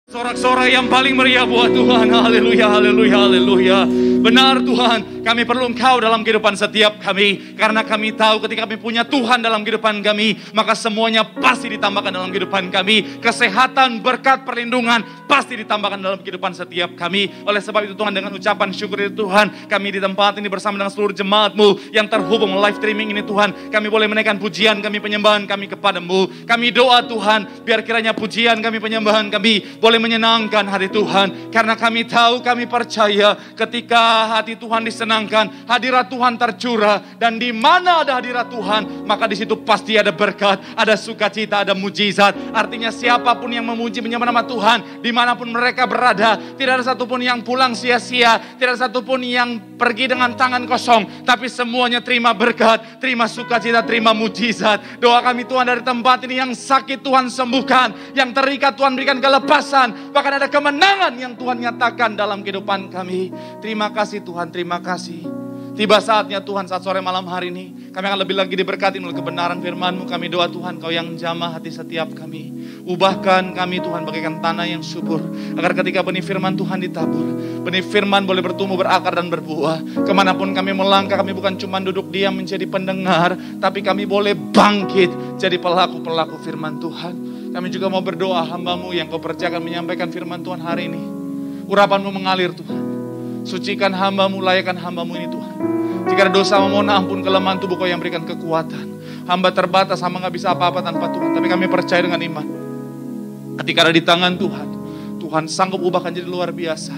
Sorak-sorai yang paling meriah buat Tuhan. Haleluya, haleluya, haleluya. Benar Tuhan, kami perlu Engkau dalam kehidupan setiap kami. Karena kami tahu ketika kami punya Tuhan dalam kehidupan kami, maka semuanya pasti ditambahkan dalam kehidupan kami. Kesehatan, berkat, perlindungan pasti ditambahkan dalam kehidupan setiap kami. Oleh sebab itu Tuhan, dengan ucapan syukur itu Tuhan, kami di tempat ini bersama dengan seluruh jemaat-Mu yang terhubung live streaming ini Tuhan, kami boleh menaikkan pujian kami, penyembahan kami kepada-Mu. Kami doa Tuhan, biar kiranya pujian kami, penyembahan kami boleh menyenangkan hati Tuhan. Karena kami tahu, kami percaya ketika hati Tuhan disenangkan, hadirat Tuhan tercurah. Dan di mana ada hadirat Tuhan, maka di situ pasti ada berkat, ada sukacita, ada mujizat. Artinya siapapun yang memuji menyembah nama Tuhan, dimanapun mereka berada, tidak ada satupun yang pulang sia-sia, tidak ada satupun yang pergi dengan tangan kosong, tapi semuanya terima berkat, terima sukacita, terima mujizat. Doa kami Tuhan, dari tempat ini yang sakit Tuhan sembuhkan, yang terikat Tuhan berikan kelepasan, bahkan ada kemenangan yang Tuhan nyatakan dalam kehidupan kami. Terima kasih Tuhan, terima kasih. Tiba saatnya Tuhan, saat sore malam hari ini kami akan lebih lagi diberkati oleh kebenaran firman-Mu. Kami doa Tuhan, Kau yang jamah hati setiap kami. Ubahkan kami Tuhan bagaikan tanah yang subur, agar ketika benih firman Tuhan ditabur, benih firman boleh bertumbuh, berakar dan berbuah. Kemanapun kami melangkah, kami bukan cuma duduk diam menjadi pendengar, tapi kami boleh bangkit jadi pelaku-pelaku firman Tuhan. Kami juga mau berdoa, hamba-Mu yang Kau percayakan menyampaikan firman Tuhan hari ini. Urapan-Mu mengalir Tuhan. Sucikan hamba-Mu, layakkan hamba-Mu ini Tuhan. Jika ada dosa, mohon ampun, kelemahan tubuh Kau yang berikan kekuatan. Hamba terbatas, hamba gak bisa apa-apa tanpa Tuhan. Tapi kami percaya dengan iman, ketika ada di tangan Tuhan, Tuhan sanggup ubahkan jadi luar biasa,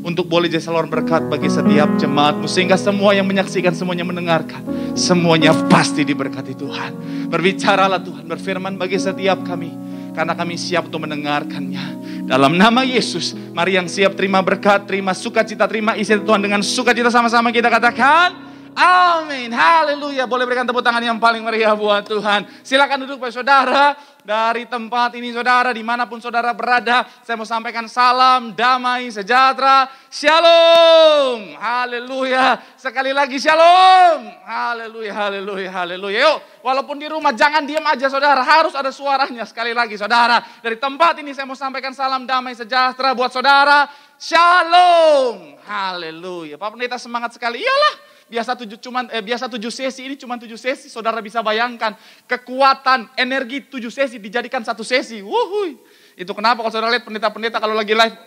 untuk boleh jadi saluran berkat bagi setiap jemaat-Mu. Sehingga semua yang menyaksikan, semuanya mendengarkan, semuanya pasti diberkati Tuhan. Berbicaralah Tuhan, berfirman bagi setiap kami, karena kami siap untuk mendengarkannya. Dalam nama Yesus, mari yang siap terima berkat, terima sukacita, terima isi Tuhan dengan sukacita, sama-sama kita katakan amin, haleluya. Boleh berikan tepuk tangan yang paling meriah buat Tuhan. Silakan duduk Pak Saudara. Dari tempat ini Saudara, dimanapun Saudara berada, saya mau sampaikan salam, damai, sejahtera, shalom, haleluya. Sekali lagi shalom, haleluya, haleluya, haleluya. Yuk, walaupun di rumah jangan diam aja Saudara, harus ada suaranya. Sekali lagi Saudara, dari tempat ini saya mau sampaikan salam, damai, sejahtera buat Saudara, shalom, haleluya. Pak Pendeta semangat sekali, iyalah. Biasa 7 sesi, ini cuma 7 sesi. Saudara bisa bayangkan kekuatan energi 7 sesi dijadikan 1 sesi. Wuhui. Itu kenapa kalau saudara lihat pendeta-pendeta kalau lagi live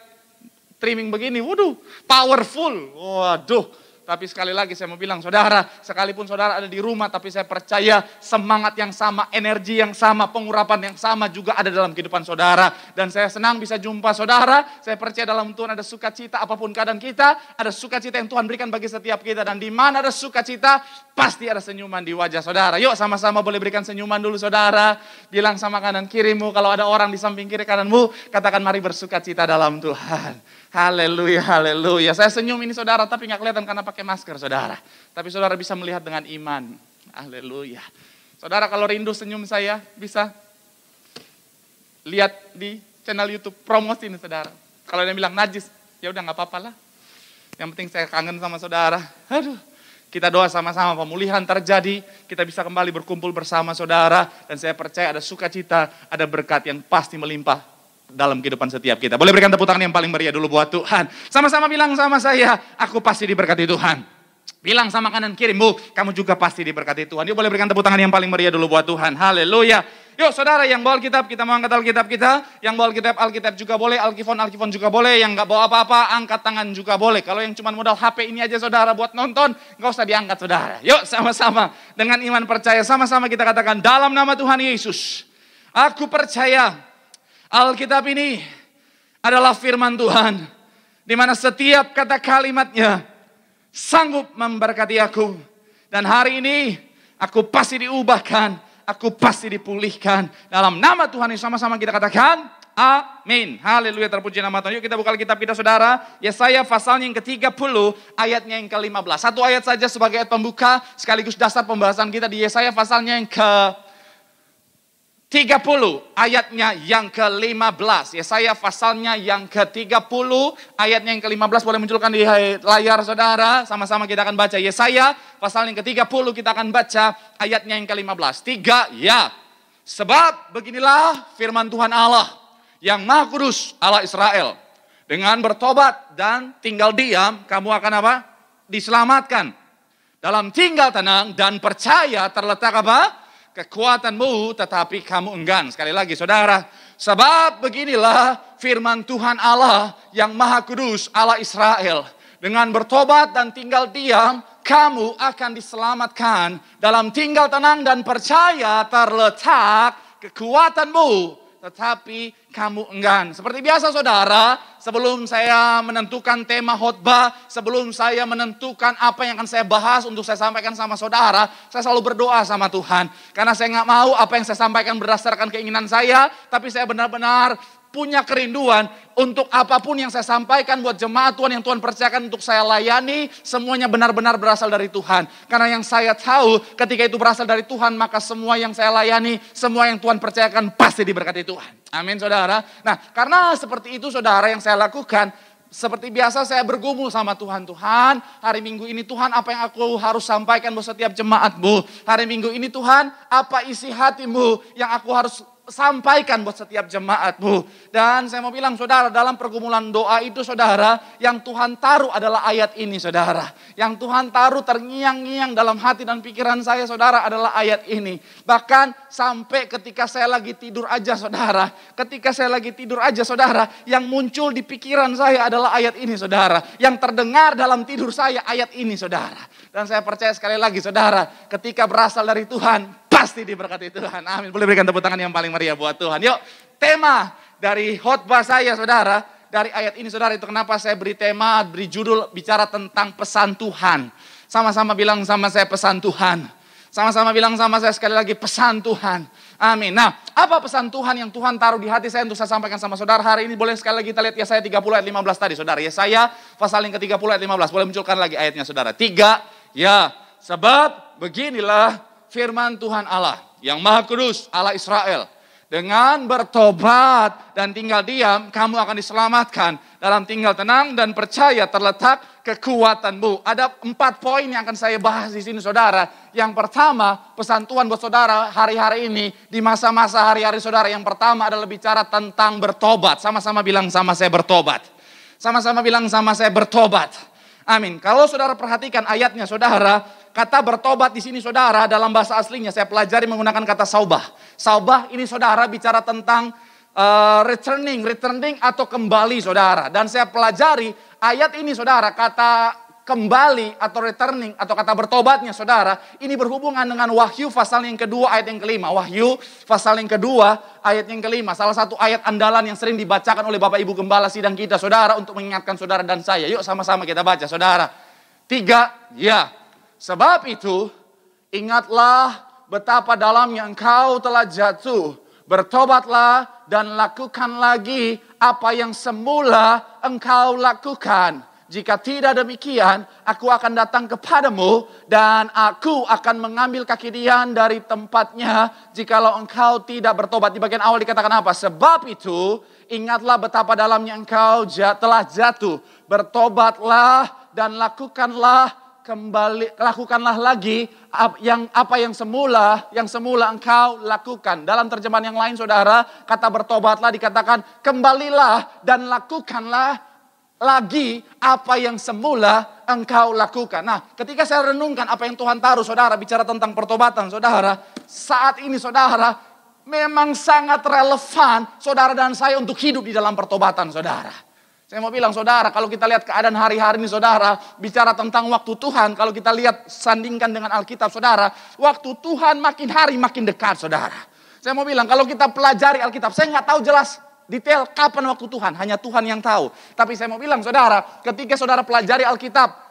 streaming begini, waduh, powerful. Waduh. Tapi sekali lagi saya mau bilang Saudara, sekalipun Saudara ada di rumah, tapi saya percaya semangat yang sama, energi yang sama, pengurapan yang sama juga ada dalam kehidupan Saudara. Dan saya senang bisa jumpa Saudara. Saya percaya dalam Tuhan ada sukacita, apapun keadaan kita, ada sukacita yang Tuhan berikan bagi setiap kita. Dan di mana ada sukacita, pasti ada senyuman di wajah Saudara. Yuk sama-sama boleh berikan senyuman dulu Saudara. Bilang sama kanan kirimu, kalau ada orang di samping kiri kananmu, katakan mari bersukacita dalam Tuhan. Haleluya, haleluya. Saya senyum ini Saudara, tapi gak kelihatan karena pakai masker Saudara. Tapi Saudara bisa melihat dengan iman. Haleluya. Saudara kalau rindu senyum saya, bisa lihat di channel YouTube, promosi ini Saudara. Kalau dia bilang najis, ya udah gak apa-apa lah. Yang penting saya kangen sama Saudara. Aduh. Kita doa sama-sama pemulihan terjadi, kita bisa kembali berkumpul bersama Saudara. Dan saya percaya ada sukacita, ada berkat yang pasti melimpah dalam kehidupan setiap kita. Boleh berikan tepuk tangan yang paling meriah dulu buat Tuhan. Sama-sama bilang sama saya, aku pasti diberkati Tuhan. Bilang sama kanan kirimu, kamu juga pasti diberkati Tuhan. Yuk boleh berikan tepuk tangan yang paling meriah dulu buat Tuhan. Haleluya. Yuk Saudara yang bawa Alkitab, kita mau angkat Alkitab kita. Yang bawa Alkitab juga boleh, Alkifon juga boleh. Yang gak bawa apa-apa, angkat tangan juga boleh. Kalau yang cuma modal HP ini aja Saudara buat nonton, gak usah diangkat Saudara. Yuk sama-sama dengan iman percaya, sama-sama kita katakan dalam nama Tuhan Yesus, aku percaya Alkitab ini adalah firman Tuhan, di mana setiap kata kalimatnya sanggup memberkati aku. Dan hari ini aku pasti diubahkan, aku pasti dipulihkan. Dalam nama Tuhan ini sama-sama kita katakan amin. Haleluya, terpuji nama Tuhan. Yuk kita buka Alkitab kita Saudara. Yesaya pasalnya yang ke-30, ayatnya yang ke-15. Satu ayat saja sebagai ayat pembuka, sekaligus dasar pembahasan kita di Yesaya pasalnya yang ke-30, ayatnya yang ke-15. Yesaya pasalnya yang ke-30, ayatnya yang ke-15. Boleh munculkan di layar Saudara. Sama-sama kita akan baca. Yesaya pasal yang ke-30 kita akan baca ayatnya yang ke-15. 3, ya. Sebab beginilah firman Tuhan Allah yang Maha Kudus, Allah Israel. Dengan bertobat dan tinggal diam, kamu akan apa? Diselamatkan. Dalam tinggal tenang dan percaya terletak apa? Kekuatanmu, tetapi kamu enggan. Sekali lagi saudara, sebab beginilah firman Tuhan Allah yang Maha Kudus, Allah Israel. Dengan bertobat dan tinggal diam, kamu akan diselamatkan. Dalam tinggal tenang dan percaya terletak kekuatanmu, tetapi kamu enggan. Seperti biasa saudara, sebelum saya menentukan tema khotbah, sebelum saya menentukan apa yang akan saya bahas untuk saya sampaikan sama saudara, saya selalu berdoa sama Tuhan. Karena saya nggak mau apa yang saya sampaikan berdasarkan keinginan saya, tapi saya benar-benar punya kerinduan untuk apapun yang saya sampaikan buat jemaat Tuhan yang Tuhan percayakan untuk saya layani, semuanya benar-benar berasal dari Tuhan. Karena yang saya tahu ketika itu berasal dari Tuhan, maka semua yang saya layani, semua yang Tuhan percayakan pasti diberkati Tuhan. Amin saudara. Nah karena seperti itu saudara yang saya lakukan, seperti biasa saya bergumul sama Tuhan. Tuhan, hari Minggu ini Tuhan apa yang aku harus sampaikan buat setiap jemaatmu. Hari Minggu ini Tuhan, apa isi hatimu yang aku harus sampaikan buat setiap jemaatmu. Dan saya mau bilang saudara, dalam pergumulan doa itu saudara, yang Tuhan taruh adalah ayat ini saudara. Yang Tuhan taruh terngiang-ngiang dalam hati dan pikiran saya saudara adalah ayat ini. Bahkan sampai ketika saya lagi tidur aja saudara. Ketika saya lagi tidur aja saudara, yang muncul di pikiran saya adalah ayat ini saudara. Yang terdengar dalam tidur saya ayat ini saudara. Dan saya percaya sekali lagi saudara, ketika berasal dari Tuhan, pasti diberkati Tuhan. Amin. Boleh berikan tepuk tangan yang paling meriah buat Tuhan. Yuk, tema dari khotbah saya saudara, dari ayat ini saudara, itu kenapa saya beri tema, beri judul bicara tentang pesan Tuhan. Sama-sama bilang sama saya pesan Tuhan. Sama-sama bilang sama saya sekali lagi pesan Tuhan. Amin. Nah, apa pesan Tuhan yang Tuhan taruh di hati saya untuk saya sampaikan sama saudara hari ini? Boleh sekali lagi kita lihat Yesaya 30 ayat 15 tadi saudara. Yesaya pasal yang ke-30 ayat 15. Boleh munculkan lagi ayatnya saudara. 3, ya, sebab beginilah firman Tuhan Allah yang Maha Kudus, Allah Israel. Dengan bertobat dan tinggal diam, kamu akan diselamatkan. Dalam tinggal tenang dan percaya terletak kekuatanmu. Ada 4 poin yang akan saya bahas di sini saudara. Yang pertama, pesan Tuhan buat saudara hari-hari ini, di masa-masa hari-hari saudara. Yang pertama adalah bicara tentang bertobat. Sama-sama bilang sama saya bertobat. Sama-sama bilang sama saya bertobat. Amin. Kalau saudara perhatikan ayatnya saudara, kata bertobat di sini saudara dalam bahasa aslinya saya pelajari menggunakan kata saubah. Saubah ini saudara bicara tentang returning atau kembali saudara. Dan saya pelajari ayat ini saudara, kata kembali atau returning atau kata bertobatnya saudara, ini berhubungan dengan Wahyu pasal yang kedua ayat yang kelima. Wahyu pasal yang kedua ayat yang kelima. Salah satu ayat andalan yang sering dibacakan oleh Bapak Ibu Gembala sidang kita saudara untuk mengingatkan saudara dan saya. Yuk sama-sama kita baca saudara. 3, ya. Sebab itu ingatlah betapa dalamnya engkau telah jatuh. Bertobatlah dan lakukan lagi apa yang semula engkau lakukan. Jika tidak demikian, aku akan datang kepadamu dan aku akan mengambil kaki Dian dari tempatnya jikalau engkau tidak bertobat. Di bagian awal dikatakan apa? Sebab itu ingatlah betapa dalamnya engkau telah jatuh. Bertobatlah dan lakukanlah lagi apa yang semula engkau lakukan. Dalam terjemahan yang lain saudara, kata bertobatlah dikatakan kembalilah dan lakukanlah lagi apa yang semula engkau lakukan. Nah, ketika saya renungkan apa yang Tuhan taruh saudara bicara tentang pertobatan saudara, saat ini saudara memang sangat relevan saudara dan saya untuk hidup di dalam pertobatan saudara. Saya mau bilang saudara, kalau kita lihat keadaan hari-hari ini saudara, bicara tentang waktu Tuhan, kalau kita lihat sandingkan dengan Alkitab saudara, waktu Tuhan makin hari makin dekat saudara. Saya mau bilang kalau kita pelajari Alkitab, saya nggak tahu jelas detail kapan waktu Tuhan, hanya Tuhan yang tahu. Tapi saya mau bilang saudara, ketika saudara pelajari Alkitab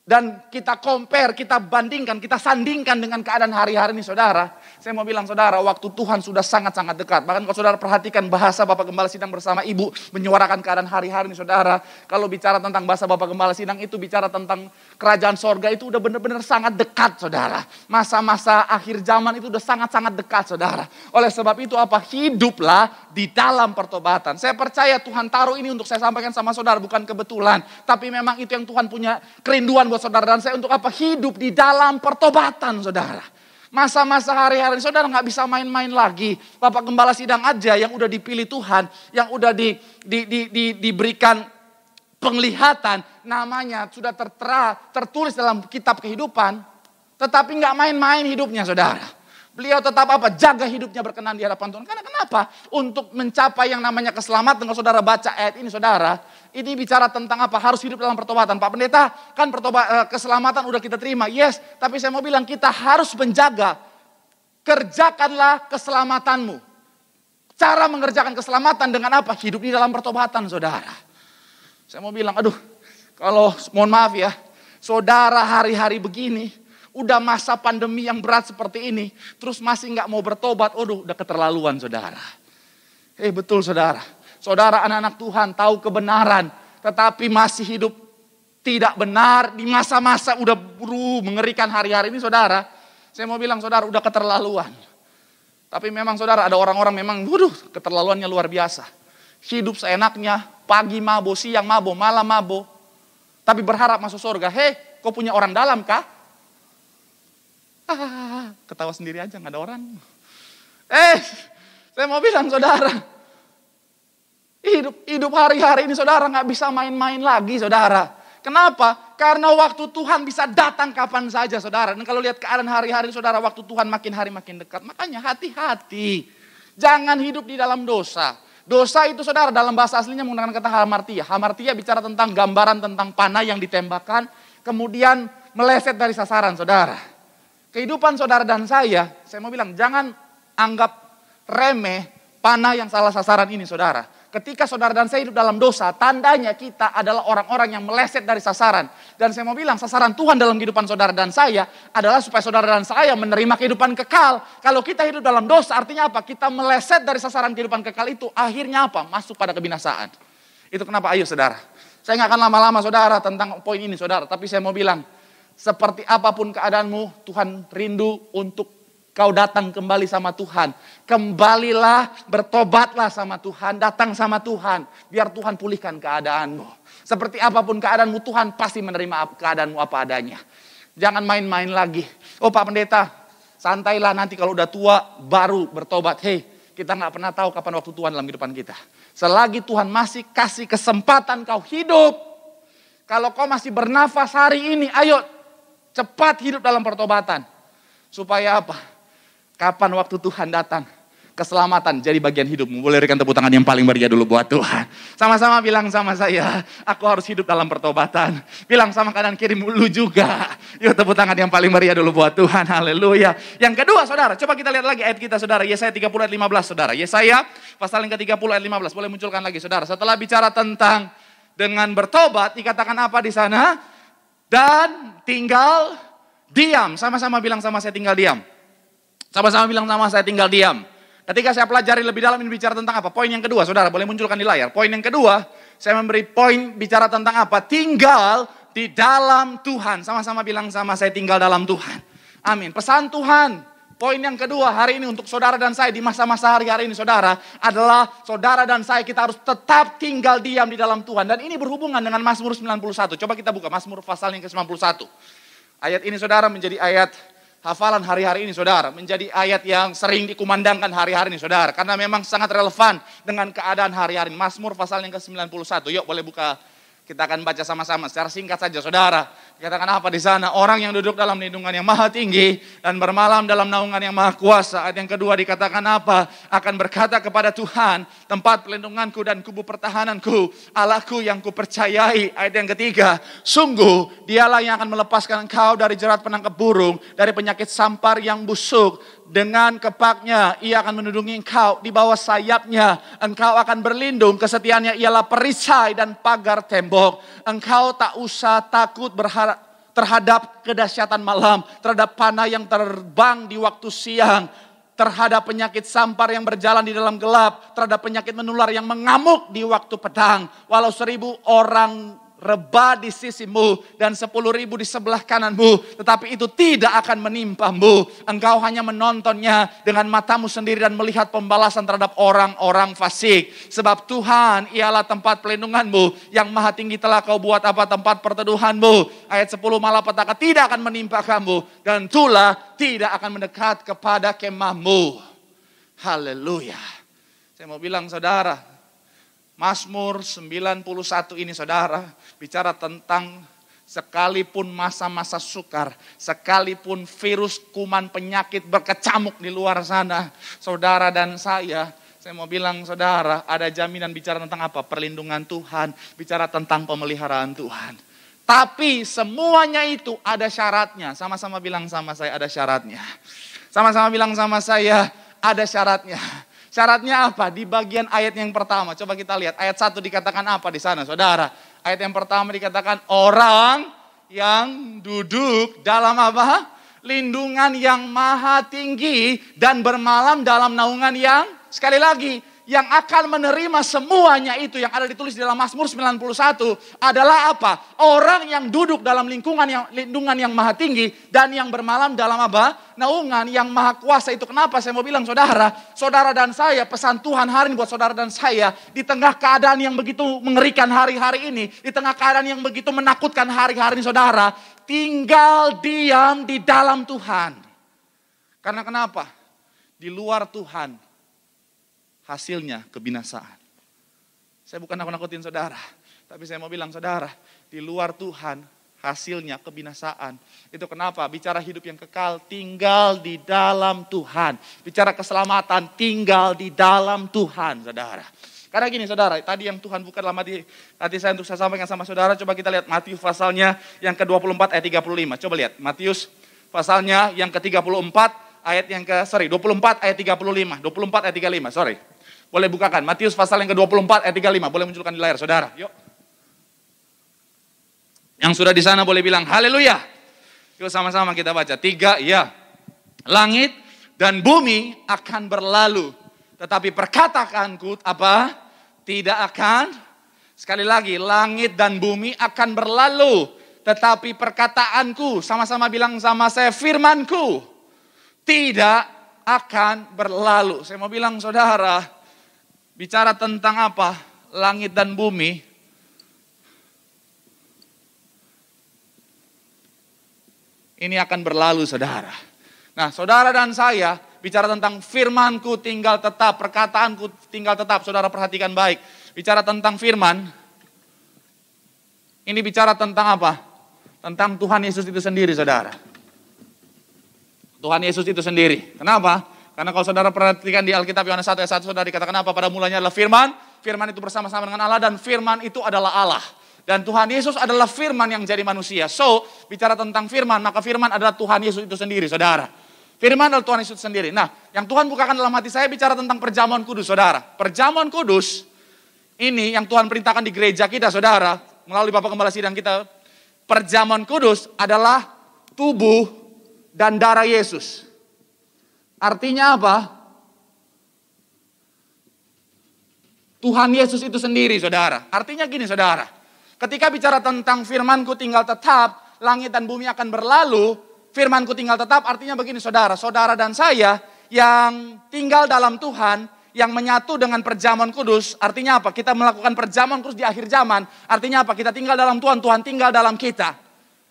dan kita compare, kita bandingkan, kita sandingkan dengan keadaan hari-hari ini saudara, saya mau bilang saudara, waktu Tuhan sudah sangat-sangat dekat. Bahkan kalau saudara perhatikan bahasa Bapak Gembala Sidang bersama Ibu menyuarakan keadaan hari-hari ini saudara, kalau bicara tentang bahasa Bapak Gembala Sidang itu bicara tentang kerajaan sorga itu udah benar-benar sangat dekat saudara. Masa-masa akhir zaman itu udah sangat-sangat dekat saudara. Oleh sebab itu apa? Hiduplah di dalam pertobatan. Saya percaya Tuhan taruh ini untuk saya sampaikan sama saudara, bukan kebetulan. Tapi memang itu yang Tuhan punya kerinduan buat saudara dan saya untuk apa? Hidup di dalam pertobatan saudara. Masa-masa hari-hari saudara nggak bisa main-main lagi. Bapak Gembala Sidang aja yang udah dipilih Tuhan, yang udah diberikan penglihatan, namanya sudah tertulis dalam kitab kehidupan. Tetapi nggak main-main hidupnya saudara. Beliau tetap apa? Jaga hidupnya berkenan di hadapan Tuhan. Karena kenapa? Untuk mencapai yang namanya keselamatan. Kalau saudara baca ayat ini saudara, ini bicara tentang apa? Harus hidup dalam pertobatan. Pak Pendeta, kan keselamatan udah kita terima. Yes, tapi saya mau bilang kita harus menjaga. Kerjakanlah keselamatanmu. Cara mengerjakan keselamatan dengan apa? Hidup di dalam pertobatan saudara. Saya mau bilang, aduh, kalau mohon maaf ya, saudara hari-hari begini, udah masa pandemi yang berat seperti ini, terus masih nggak mau bertobat, aduh udah keterlaluan saudara. Betul saudara. Saudara anak-anak Tuhan tahu kebenaran, tetapi masih hidup tidak benar di masa-masa udah mengerikan hari-hari ini saudara. Saya mau bilang saudara udah keterlaluan. Tapi memang saudara ada orang-orang memang keterlaluannya luar biasa. Hidup seenaknya, pagi mabo, siang mabo, malam mabo. Tapi berharap masuk surga. Kau punya orang dalam kah? Ketawa sendiri aja gak ada orang. Saya mau bilang saudara. Hidup hari-hari ini saudara gak bisa main-main lagi saudara. Kenapa? Karena waktu Tuhan bisa datang kapan saja saudara. Dan kalau lihat keadaan hari-hari saudara, waktu Tuhan makin hari makin dekat. Makanya hati-hati. Jangan hidup di dalam dosa. Dosa itu saudara dalam bahasa aslinya menggunakan kata hamartia. Hamartia bicara tentang gambaran tentang panah yang ditembakkan. Kemudian meleset dari sasaran saudara. Kehidupan saudara dan saya mau bilang jangan anggap remeh panah yang salah sasaran ini saudara. Ketika saudara dan saya hidup dalam dosa, tandanya kita adalah orang-orang yang meleset dari sasaran. Dan saya mau bilang sasaran Tuhan dalam kehidupan saudara dan saya adalah supaya saudara dan saya menerima kehidupan kekal. Kalau kita hidup dalam dosa artinya apa? Kita meleset dari sasaran kehidupan kekal itu. Akhirnya apa? Masuk pada kebinasaan. Itu kenapa ayo saudara. Saya nggak akan lama-lama saudara tentang poin ini saudara. Tapi saya mau bilang seperti apapun keadaanmu, Tuhan rindu untuk kau datang kembali sama Tuhan. Kembalilah, bertobatlah sama Tuhan, datang sama Tuhan. Biar Tuhan pulihkan keadaanmu. Seperti apapun keadaanmu, Tuhan pasti menerima keadaanmu apa adanya. Jangan main-main lagi. Oh Pak Pendeta, santailah nanti kalau udah tua baru bertobat. Kita gak pernah tahu kapan waktu Tuhan dalam kehidupan kita. Selagi Tuhan masih kasih kesempatan kau hidup. Kalau kau masih bernafas hari ini, ayo cepat hidup dalam pertobatan. Supaya apa? Kapan waktu Tuhan datang, keselamatan jadi bagian hidupmu. Boleh berikan tepuk tangan yang paling meriah dulu buat Tuhan. Sama-sama bilang sama saya, aku harus hidup dalam pertobatan. Bilang sama kanan kiri lu juga. Yuk tepuk tangan yang paling meriah dulu buat Tuhan. Haleluya. Yang kedua saudara, coba kita lihat lagi ayat kita saudara. Yesaya 30 ayat 15 saudara. Yesaya pasal yang ke-30 ayat 15. Boleh munculkan lagi saudara. Setelah bicara tentang dengan bertobat, dikatakan apa di sana? Dan tinggal diam. Sama-sama bilang sama saya tinggal diam. Sama-sama bilang sama saya tinggal diam. Ketika saya pelajari lebih dalam ini bicara tentang apa? Poin yang kedua saudara boleh munculkan di layar. Poin yang kedua saya memberi poin bicara tentang apa? Tinggal di dalam Tuhan. Sama-sama bilang sama saya tinggal dalam Tuhan. Amin. Pesan Tuhan. Poin yang kedua hari ini untuk saudara dan saya di masa-masa hari-hari ini saudara. Adalah saudara dan saya kita harus tetap tinggal diam di dalam Tuhan. Dan ini berhubungan dengan Mazmur 91. Coba kita buka Mazmur pasal yang ke-91. Ayat ini saudara menjadi ayat hafalan hari-hari ini saudara. Menjadi ayat yang sering dikumandangkan hari-hari ini saudara. Karena memang sangat relevan dengan keadaan hari-hari ini. Mazmur pasal yang ke-91. Yuk boleh buka. Kita akan baca sama-sama secara singkat saja saudara. Dikatakan apa di sana? Orang yang duduk dalam lindungan yang maha tinggi dan bermalam dalam naungan yang maha kuasa. Ayat yang kedua dikatakan apa? Akan berkata kepada Tuhan, tempat pelindunganku dan kubu pertahananku, Allahku yang kupercayai. Ayat yang ketiga, sungguh dialah yang akan melepaskan engkau dari jerat penangkap burung, dari penyakit sampar yang busuk. Dengan kepaknya ia akan melindungi engkau, di bawah sayapnya engkau akan berlindung, kesetiaannya ialah perisai dan pagar tembok. Engkau tak usah takut terhadap kedahsyatan malam, terhadap panah yang terbang di waktu siang, terhadap penyakit sampar yang berjalan di dalam gelap, terhadap penyakit menular yang mengamuk di waktu pedang. Walau 1000 orang rebah di sisimu dan 10.000 di sebelah kananmu, tetapi itu tidak akan menimpamu. Engkau hanya menontonnya dengan matamu sendiri dan melihat pembalasan terhadap orang-orang fasik. Sebab Tuhan ialah tempat pelindunganmu, yang maha tinggi telah kau buat apa tempat perteduhanmu. Ayat 10 malapetaka tidak akan menimpa kamu, dan tulah tidak akan mendekat kepada kemahmu. Haleluya. Saya mau bilang saudara, Mazmur 91 ini saudara bicara tentang sekalipun masa-masa sukar, sekalipun virus kuman penyakit berkecamuk di luar sana, saudara dan saya mau bilang saudara, ada jaminan bicara tentang apa? Perlindungan Tuhan, bicara tentang pemeliharaan Tuhan. Tapi semuanya itu ada syaratnya. Sama-sama bilang sama saya, ada syaratnya. Sama-sama bilang sama saya, ada syaratnya. Syaratnya apa? Di bagian ayat yang pertama. Coba kita lihat. Ayat 1 dikatakan apa di sana, saudara? Ayat yang pertama dikatakan orang yang duduk dalam apa? Lindungan yang maha tinggi dan bermalam dalam naungan yang, sekali lagi, yang akan menerima semuanya itu yang ada ditulis di dalam Mazmur 91 adalah apa? Orang yang duduk dalam lindungan yang maha tinggi dan yang bermalam dalam apa? Naungan yang maha kuasa. Itu kenapa saya mau bilang saudara dan saya, pesan Tuhan hari ini buat saudara dan saya, di tengah keadaan yang begitu mengerikan hari-hari ini, di tengah keadaan yang begitu menakutkan hari-hari ini saudara, tinggal diam di dalam Tuhan. Karena kenapa? Di luar Tuhan hasilnya kebinasaan. Saya bukan nakut-nakutin saudara, tapi saya mau bilang saudara, di luar Tuhan hasilnya kebinasaan. Itu kenapa? Bicara hidup yang kekal, tinggal di dalam Tuhan. Bicara keselamatan, tinggal di dalam Tuhan, saudara. Karena gini saudara, tadi yang Tuhan buka dalam hati saya untuk saya sampaikan sama saudara, coba kita lihat Matius pasalnya yang ke-24 ayat 35. Coba lihat Matius pasalnya yang ke-34 ayat yang 24 ayat 35. 24 ayat 35, sorry. Boleh bukakan, Matius pasal yang ke-24 ayat 35. Boleh munculkan di layar, saudara. Yuk. Yang sudah di sana boleh bilang, haleluya. Yuk sama-sama kita baca. 3, ya. Langit dan bumi akan berlalu. Tetapi perkataanku apa? Tidak akan. Sekali lagi, langit dan bumi akan berlalu. Tetapi perkataanku, sama-sama bilang sama saya, firmanku tidak akan berlalu. Saya mau bilang saudara, bicara tentang apa? Langit dan bumi. Ini akan berlalu saudara. Nah saudara dan saya bicara tentang firmanku tinggal tetap, perkataanku tinggal tetap. Saudara perhatikan baik. Bicara tentang firman. Ini bicara tentang apa? Tentang Tuhan Yesus itu sendiri saudara. Tuhan Yesus itu sendiri. Kenapa? Karena kalau saudara perhatikan di Alkitab Yohanes 1 ayat 1 saudara dikatakan apa? Pada mulanya adalah firman. Firman itu bersama-sama dengan Allah dan firman itu adalah Allah. Dan Tuhan Yesus adalah firman yang jadi manusia. So, bicara tentang firman, maka firman adalah Tuhan Yesus itu sendiri saudara. Firman adalah Tuhan Yesus sendiri. Nah, yang Tuhan bukakan dalam hati saya bicara tentang perjamuan kudus saudara. Perjamuan kudus ini yang Tuhan perintahkan di gereja kita saudara. Melalui Bapak Gembala Sidang kita. Perjamuan kudus adalah tubuh dan darah Yesus. Artinya apa? Tuhan Yesus itu sendiri saudara. Artinya gini saudara. Ketika bicara tentang firmanku tinggal tetap, langit dan bumi akan berlalu, firmanku tinggal tetap artinya begini saudara. Saudara dan saya yang tinggal dalam Tuhan, yang menyatu dengan perjamuan kudus, artinya apa? Kita melakukan perjamuan kudus di akhir zaman. Artinya apa? Kita tinggal dalam Tuhan, Tuhan tinggal dalam kita.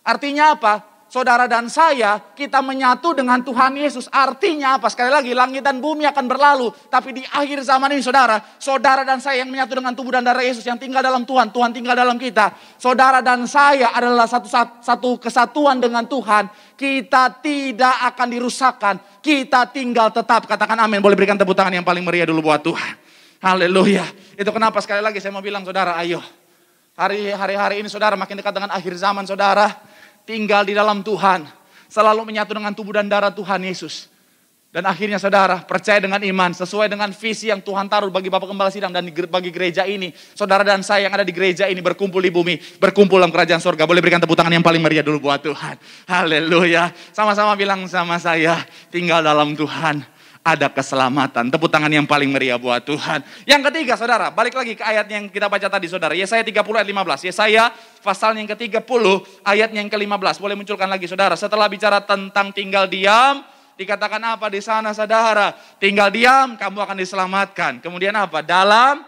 Artinya apa? Saudara dan saya, kita menyatu dengan Tuhan Yesus. Artinya apa? Sekali lagi, langit dan bumi akan berlalu. Tapi di akhir zaman ini saudara dan saya yang menyatu dengan tubuh dan darah Yesus yang tinggal dalam Tuhan. Tuhan tinggal dalam kita. Saudara dan saya adalah satu kesatuan dengan Tuhan. Kita tidak akan dirusakkan. Kita tinggal tetap. Katakan amin. Boleh berikan tepuk tangan yang paling meriah dulu buat Tuhan. Haleluya. Itu kenapa sekali lagi saya mau bilang saudara, ayo. Hari-hari ini saudara makin dekat dengan akhir zaman saudara. Tinggal di dalam Tuhan. Selalu menyatu dengan tubuh dan darah Tuhan Yesus. Dan akhirnya saudara percaya dengan iman. Sesuai dengan visi yang Tuhan taruh bagi Bapak Gembala Sidang dan bagi gereja ini. Saudara dan saya yang ada di gereja ini berkumpul di bumi. Berkumpul dalam kerajaan surga. Boleh berikan tepuk tangan yang paling meriah dulu buat Tuhan. Haleluya. Sama-sama bilang sama saya. Tinggal dalam Tuhan. Ada keselamatan. Tepuk tangan yang paling meriah buat Tuhan. Yang ketiga saudara. Balik lagi ke ayat yang kita baca tadi saudara. Yesaya 30 ayat 15. Yesaya pasal yang ke-30, ayat yang ke-15. Boleh munculkan lagi saudara. Setelah bicara tentang tinggal diam, dikatakan apa di sana saudara? Tinggal diam, kamu akan diselamatkan. Kemudian apa? Dalam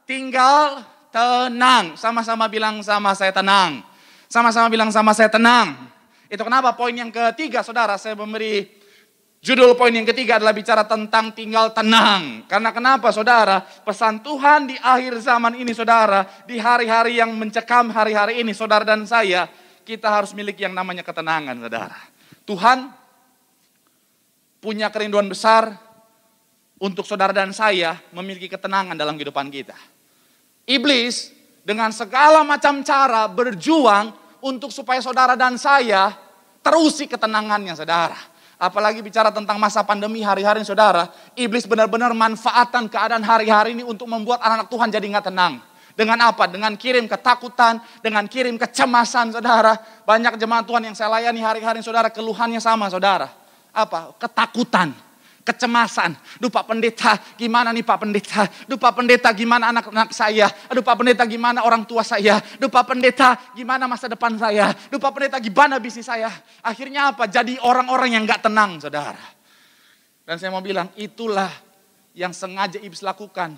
tinggal tenang. Sama-sama bilang sama saya tenang. Sama-sama bilang sama saya tenang. Itu kenapa poin yang ketiga saudara, saya memberi judul poin yang ketiga adalah bicara tentang tinggal tenang. Karena kenapa saudara? Pesan Tuhan di akhir zaman ini saudara, di hari-hari yang mencekam hari-hari ini saudara dan saya, kita harus miliki yang namanya ketenangan saudara. Tuhan punya kerinduan besar untuk saudara dan saya memiliki ketenangan dalam kehidupan kita. Iblis dengan segala macam cara berjuang untuk supaya saudara dan saya terusik ketenangannya saudara. Apalagi bicara tentang masa pandemi hari-hari saudara, iblis benar-benar manfaatkan keadaan hari-hari ini untuk membuat anak-anak Tuhan jadi nggak tenang. Dengan apa? Dengan kirim ketakutan, dengan kirim kecemasan saudara. Banyak jemaat Tuhan yang saya layani hari-hari saudara, keluhannya sama saudara. Apa? Ketakutan, kecemasan. Duh Pak Pendeta, gimana nih Pak Pendeta? Duh Pak Pendeta, gimana anak-anak saya? Aduh Pak Pendeta, gimana orang tua saya? Duh Pak Pendeta, gimana masa depan saya? Duh Pak Pendeta, gimana bisnis saya? Akhirnya apa? Jadi orang-orang yang gak tenang saudara. Dan saya mau bilang, itulah yang sengaja iblis lakukan.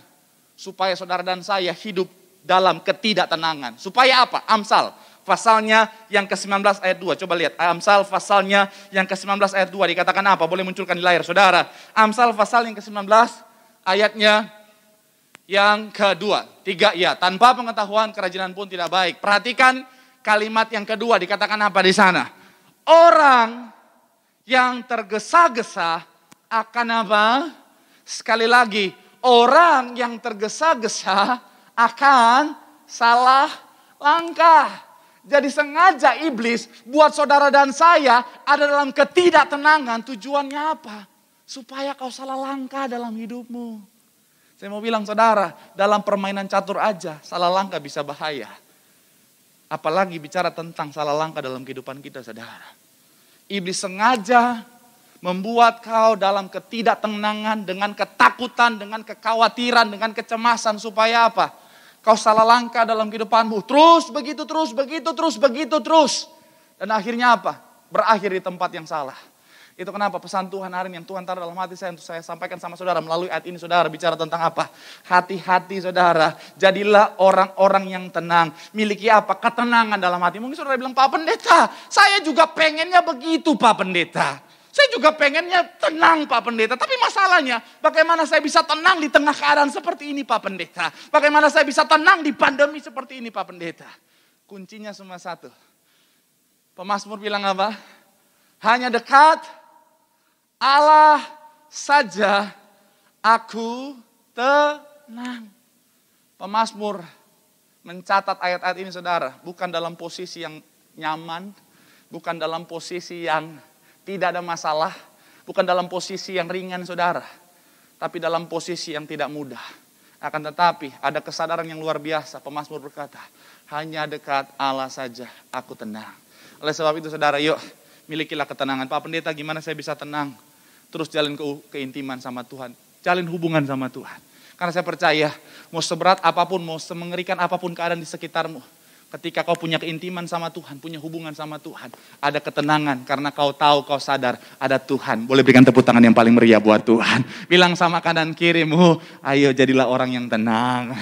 Supaya saudara dan saya hidup dalam ketidaktenangan. Supaya apa? Amsal pasalnya yang ke-19 ayat 2. Coba lihat, Amsal pasalnya yang ke-19 ayat 2 dikatakan apa? Boleh munculkan di layar saudara. Amsal pasal yang ke-19 ayatnya yang kedua. 3, ya, tanpa pengetahuan kerajinan pun tidak baik. Perhatikan kalimat yang kedua dikatakan apa di sana? Orang yang tergesa-gesa akan apa? Sekali lagi, orang yang tergesa-gesa akan salah langkah. Jadi sengaja iblis buat saudara dan saya ada dalam ketidaktenangan. Tujuannya apa? Supaya kau salah langkah dalam hidupmu. Saya mau bilang saudara, dalam permainan catur aja salah langkah bisa bahaya. Apalagi bicara tentang salah langkah dalam kehidupan kita saudara. Iblis sengaja membuat kau dalam ketidaktenangan dengan ketakutan, dengan kekhawatiran, dengan kecemasan. Supaya apa? Kau salah langkah dalam kehidupanmu. Terus begitu. Dan akhirnya apa? Berakhir di tempat yang salah. Itu kenapa pesan Tuhan hari ini yang Tuhan taruh dalam hati saya untuk saya sampaikan sama saudara melalui ayat ini saudara. Bicara tentang apa? Hati-hati saudara. Jadilah orang-orang yang tenang. Miliki apa? Ketenangan dalam hati. Mungkin saudara bilang, Pak Pendeta, saya juga pengennya begitu Pak Pendeta. Saya juga pengennya tenang Pak Pendeta. Tapi masalahnya bagaimana saya bisa tenang di tengah keadaan seperti ini Pak Pendeta. Bagaimana saya bisa tenang di pandemi seperti ini Pak Pendeta. Kuncinya cuma satu. Pemazmur bilang apa? Hanya dekat Allah saja aku tenang. Pemazmur mencatat ayat-ayat ini saudara. Bukan dalam posisi yang nyaman. Bukan dalam posisi yang tidak ada masalah, bukan dalam posisi yang ringan saudara, tapi dalam posisi yang tidak mudah. Akan tetapi ada kesadaran yang luar biasa. Pemazmur berkata, hanya dekat Allah saja aku tenang. Oleh sebab itu saudara, yuk milikilah ketenangan. Pak Pendeta, gimana saya bisa tenang? Terus jalin keintiman sama Tuhan, jalin hubungan sama Tuhan. Karena saya percaya, mau seberat apapun, mau semengerikan apapun keadaan di sekitarmu, ketika kau punya keintiman sama Tuhan, punya hubungan sama Tuhan, ada ketenangan karena kau tahu, kau sadar ada Tuhan. Boleh berikan tepuk tangan yang paling meriah buat Tuhan. Bilang sama kanan kirimu, ayo jadilah orang yang tenang.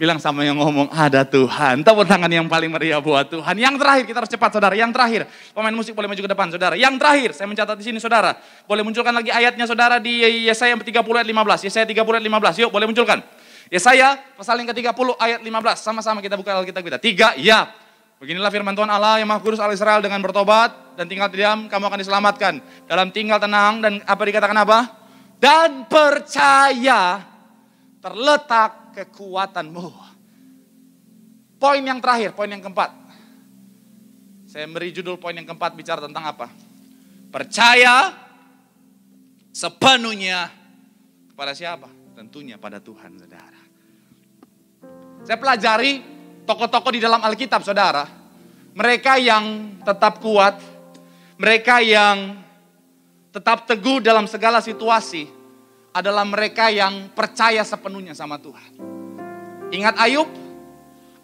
Bilang sama yang ngomong, ada Tuhan. Tepuk tangan yang paling meriah buat Tuhan. Yang terakhir, kita harus cepat saudara. Yang terakhir, pemain musik boleh maju ke depan saudara. Yang terakhir, saya mencatat di sini saudara. Boleh munculkan lagi ayatnya saudara di Yesaya 30 ayat 15. Yesaya 30 ayat 15, yuk boleh munculkan. Yesaya pasal yang ke-30 ayat 15. Sama-sama kita buka Alkitab kita. 3, ya. Beginilah firman Tuhan Allah yang Maha Kudus Allah Israel, dengan bertobat dan tinggal diam kamu akan diselamatkan. Dalam tinggal tenang dan apa dikatakan apa? Dan percaya terletak kekuatanmu. Poin yang terakhir, poin yang keempat. Saya beri judul poin yang keempat bicara tentang apa? Percaya sepenuhnya kepada siapa? Tentunya pada Tuhan saudara. Saya pelajari tokoh-tokoh di dalam Alkitab saudara. Mereka yang tetap kuat, mereka yang tetap teguh dalam segala situasi adalah mereka yang percaya sepenuhnya sama Tuhan. Ingat Ayub?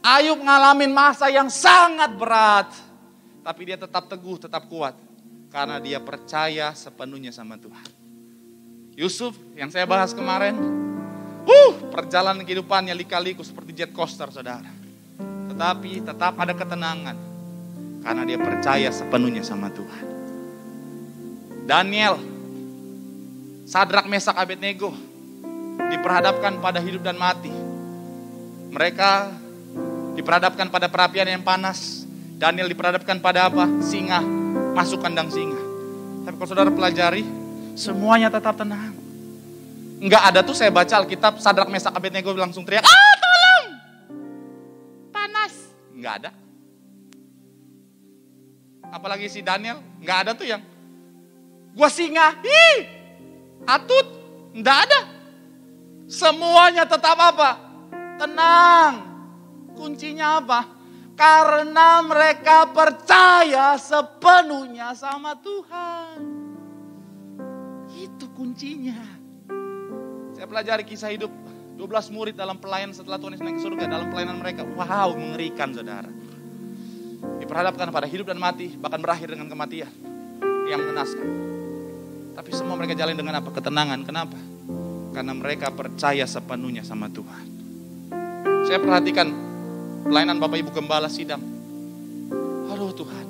Ayub ngalamin masa yang sangat berat. Tapi dia tetap teguh, tetap kuat. Karena dia percaya sepenuhnya sama Tuhan. Yusuf yang saya bahas kemarin. Perjalanan kehidupannya lika-liku seperti jet coaster, saudara. Tetapi tetap ada ketenangan. Karena dia percaya sepenuhnya sama Tuhan. Daniel, Sadrak, Mesak, Abednego diperhadapkan pada hidup dan mati. Mereka diperhadapkan pada perapian yang panas. Daniel diperhadapkan pada apa? Singa, masuk kandang singa. Tapi kalau saudara pelajari, semuanya tetap tenang. Enggak ada tuh saya baca Alkitab, Sadrak, Mesak, Abednego langsung teriak, tolong! Panas. Enggak ada. Apalagi si Daniel, enggak ada tuh yang, gua singa, atut. Enggak ada. Semuanya tetap apa? Tenang. Kuncinya apa? Karena mereka percaya sepenuhnya sama Tuhan. Itu kuncinya. Saya pelajari kisah hidup 12 murid dalam pelayanan setelah Tuhan Yesus naik ke surga. Dalam pelayanan mereka, wow, mengerikan, saudara. Diperhadapkan pada hidup dan mati, bahkan berakhir dengan kematian yang mengenaskan. Tapi semua mereka jalani dengan apa? Ketenangan. Kenapa? Karena mereka percaya sepenuhnya sama Tuhan. Saya perhatikan pelayanan Bapak Ibu Gembala sidang. Aduh Tuhan.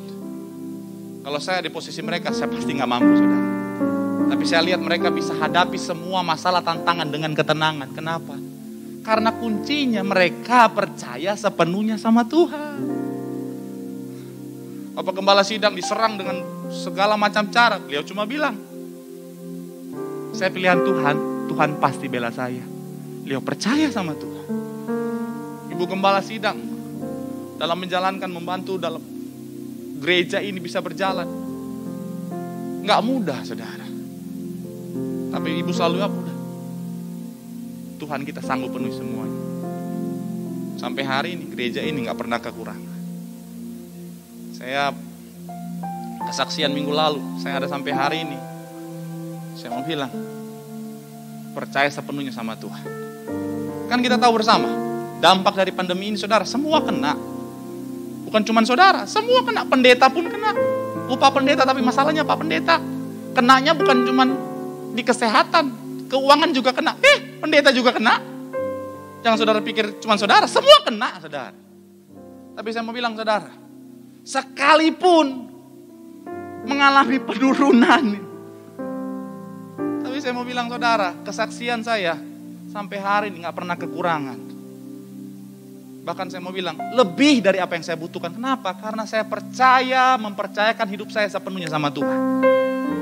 Kalau saya di posisi mereka, saya pasti gak mampu, saudara. Tapi saya lihat mereka bisa hadapi semua masalah tantangan dengan ketenangan. Kenapa? Karena kuncinya mereka percaya sepenuhnya sama Tuhan. Bapak Gembala sidang diserang dengan segala macam cara. Beliau cuma bilang, saya pilihan Tuhan, Tuhan pasti bela saya. Beliau percaya sama Tuhan. Ibu Gembala sidang dalam menjalankan, membantu dalam gereja ini bisa berjalan. Gak mudah, saudara. Tapi ibu selalu apa? Tuhan kita sanggup penuhi semuanya. Sampai hari ini gereja ini gak pernah kekurangan. Saya kesaksian minggu lalu, saya ada sampai hari ini. Saya mau bilang, percaya sepenuhnya sama Tuhan. Kan kita tahu bersama, dampak dari pandemi ini, saudara, semua kena. Bukan cuma saudara, semua kena. Pendeta pun kena. Upah pendeta, tapi masalahnya Pak Pendeta, kenanya bukan cuma di kesehatan, keuangan juga kena. Pendeta juga kena. Jangan saudara pikir cuma saudara, semua kena, saudara. Tapi saya mau bilang, saudara, sekalipun mengalami penurunan, tapi saya mau bilang, saudara, kesaksian saya sampai hari ini gak pernah kekurangan. Bahkan saya mau bilang, lebih dari apa yang saya butuhkan. Kenapa? Karena saya percaya, mempercayakan hidup saya sepenuhnya sama Tuhan.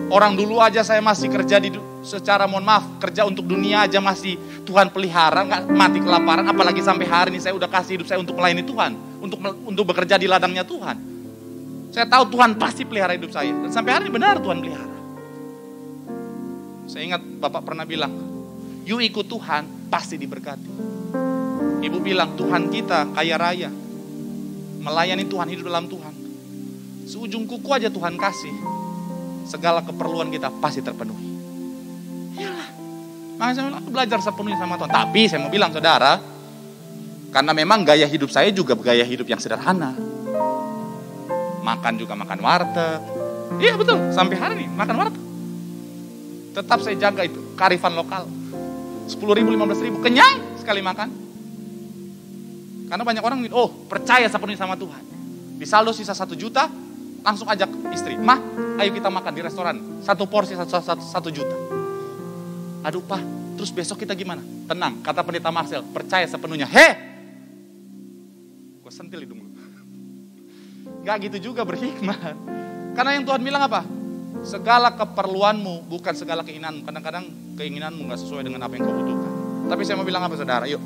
Orang dulu aja saya masih kerja secara mohon maaf, kerja untuk dunia aja masih Tuhan pelihara, gak mati kelaparan. Apalagi sampai hari ini saya udah kasih hidup saya untuk melayani Tuhan, untuk bekerja di ladangnya Tuhan. Saya tahu Tuhan pasti pelihara hidup saya. Dan sampai hari ini benar Tuhan pelihara. Saya ingat Bapak pernah bilang, you ikut Tuhan pasti diberkati. Ibu bilang, Tuhan kita kaya raya, melayani Tuhan, hidup dalam Tuhan. Seujung kuku aja Tuhan kasih, segala keperluan kita pasti terpenuhi. Iyalah, makanya saya bilang, belajar sepenuhnya sama Tuhan. Tapi saya mau bilang, saudara, karena memang gaya hidup saya juga gaya hidup yang sederhana. Makan juga makan warteg. Iya betul, sampai hari ini makan warteg. Tetap saya jaga itu, kearifan lokal. 10.000, 15.000, kenyang sekali makan. Karena banyak orang, percaya sepenuhnya sama Tuhan. Di saldo sisa 1 juta, langsung ajak istri, "Mah, ayo kita makan di restoran. 1 porsi 1 juta. Aduh Pak, terus besok kita gimana? Tenang, kata pendeta Marcel, percaya sepenuhnya. Gue sentil hidung lu. Gak gitu juga berhikmat. Karena yang Tuhan bilang apa? Segala keperluanmu, bukan segala keinginanmu. Kadang-kadang keinginanmu gak sesuai dengan apa yang kau butuhkan. Tapi saya mau bilang apa, saudara? Yuk,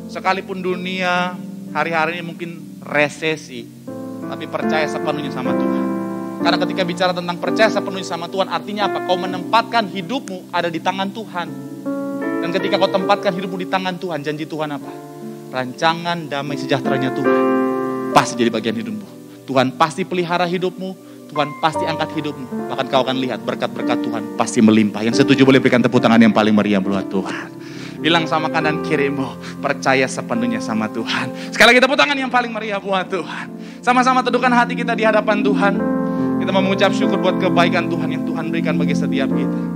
sekalipun dunia hari-hari ini mungkin resesi, tapi percaya sepenuhnya sama Tuhan. Karena ketika bicara tentang percaya sepenuhnya sama Tuhan, artinya apa? Kau menempatkan hidupmu ada di tangan Tuhan. Dan ketika kau tempatkan hidupmu di tangan Tuhan, janji Tuhan apa? Rancangan damai sejahteranya Tuhan pasti jadi bagian hidupmu. Tuhan pasti pelihara hidupmu, Tuhan pasti angkat hidupmu. Bahkan kau akan lihat berkat-berkat Tuhan pasti melimpah. Yang setuju boleh berikan tepuk tangan yang paling meriah buat Tuhan. Bilang sama kanan kirimu, percaya sepenuhnya sama Tuhan. Sekali lagi tepuk tangan yang paling meriah buat Tuhan. Sama-sama teduhkan hati kita di hadapan Tuhan. Kita mau mengucap syukur buat kebaikan Tuhan yang Tuhan berikan bagi setiap kita.